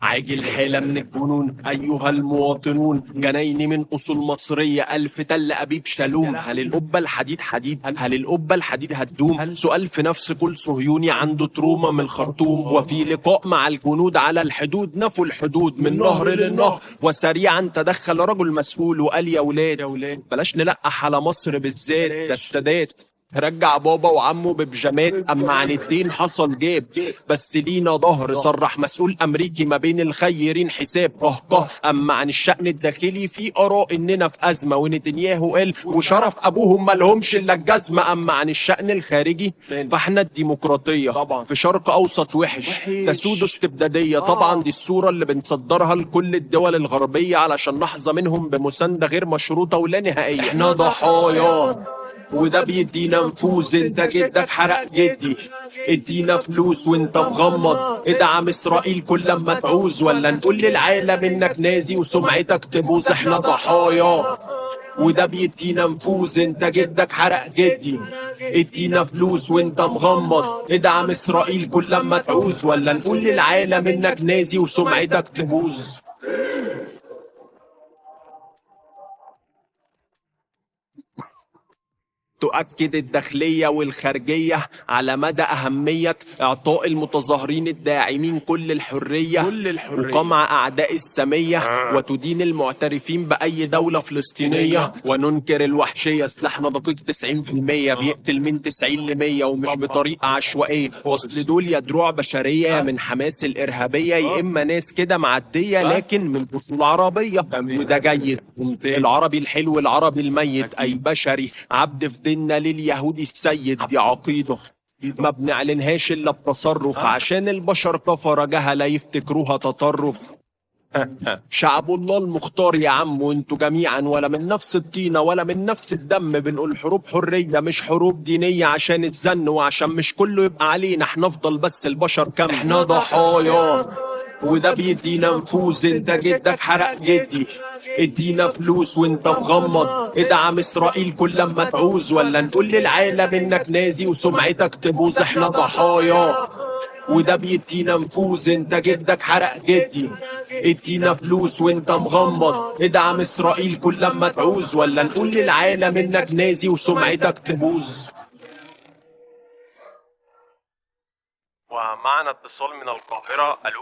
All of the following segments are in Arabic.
عاجل حالة من الجنون أيها المواطنون، جنايني من أصول مصرية، ألف تل أبيب شالوم. هل القبة الحديد حديد؟ هل القبة الحديد هتدوم؟ سؤال في نفس كل صهيوني عنده تروما من الخرطوم. وفي لقاء مع الجنود على الحدود نفوا الحدود من نهر للنهر، وسريعا تدخل رجل مسؤول وقال يا ولاد بلاش نلقح على مصر بالذات، ده السادات رجع بابا وعمه ببجامات. اما عن الدين حصل جاب بس لينا ظهر، صرح مسؤول امريكي ما بين الخيرين حساب قهقه. اما عن الشأن الداخلي في اراء اننا في ازمه، ونتنياهو قال وشرف ابوهم مالهمش الا الجزمه. اما عن الشأن الخارجي فاحنا الديمقراطيه في شرق اوسط وحش، تسود استبداديه. طبعا دي الصوره اللي بنصدرها لكل الدول الغربيه علشان نحظى منهم بمسانده غير مشروطه ولا نهائيه. احنا ضحايا وده بيدينا نفوذ، انت جدك حرق جدي. ادينا فلوس وانت مغمض، ادعم اسرائيل كل لما تعوز، ولا نقول للعالم انك نازي وسمعتك تبوظ. احنا ضحايا وده بيدينا نفوذ، انت جدك حرق جدي. ادينا فلوس وانت مغمض، ادعم اسرائيل كل لما تعوز، ولا نقول للعالم انك نازي وسمعتك تبوظ. تؤكد الداخلية والخارجية على مدى أهمية إعطاء المتظاهرين الداعمين كل الحرية وقمع أعداء السامية، وتدين المعترفين بأي دولة فلسطينية. وننكر الوحشية، سلاحنا دقيق 90% بيقتل من 90 ل100 ومش بطريقة عشوائية. وصل دول يا دروع بشرية يا من حماس الإرهابية، يا إما ناس كده معدية لكن من أصول عربية، وده جيد. العربي الحلو العربي الميت أي بشري عبد في ديننا لليهودي السيد، دي عقيدة ما بنعلنهاش الا بتصرف، عشان البشر كفرة جهلة يفتكروها تطرف. شعب الله المختار يا عم، وانتوا جميعا ولا من نفس الطينة ولا من نفس الدم. بنقول حروب حرية مش حروب دينية عشان الزن، وعشان مش كله يبقى علينا احنا افضل بس البشر كم. احنا ضحايا وده بيدينا نفوذ، انت جدك حرق جدي. ادينا فلوس وانت مغمض، ادعم اسرائيل كل لما تعوز، ولا نقول للعالم انك نازي وسمعتك تبوظ. احنا ضحايا وده بيدينا نفوذ، انت جدك حرق جدي. ادينا فلوس وانت مغمض، ادعم اسرائيل كل لما تعوز، ولا نقول للعالم انك نازي وسمعتك تبوظ. ومعنا اتصال من القاهرة. الو،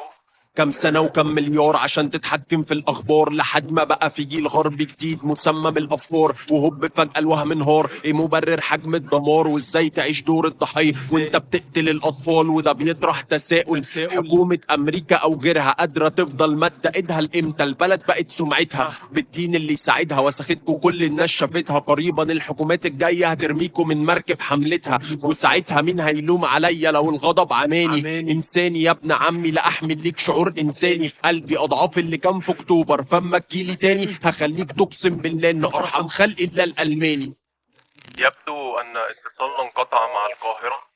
كم سنة وكم مليار عشان تتحكم في الأخبار، لحد ما بقى في جيل غربي جديد مسمى بالأفكار، وهوب فجأة الوهم انهار. ايه مبرر حجم الدمار وازاي تعيش دور الضحية وانت بتقتل الأطفال؟ وده بيطرح تساؤل، حكومة أمريكا أو غيرها قادرة تفضل مادة ايدها لإمتى؟ البلد بقت سمعتها بالدين اللي يساعدها، وسختكم كل الناس شافتها. قريبا الحكومات الجاية هترميكم من مركب حملتها، وساعتها مين هيلوم عليا لو الغضب عماني؟ إنساني يا ابن عمي لا أحمل ليك شعور انساني في قلبي اضعاف اللي كان في اكتوبر. فما تجيلي تاني هخليك تقسم بالله ان ارحم خلق الا الالماني. يبدو ان اتصالنا انقطع مع القاهرة.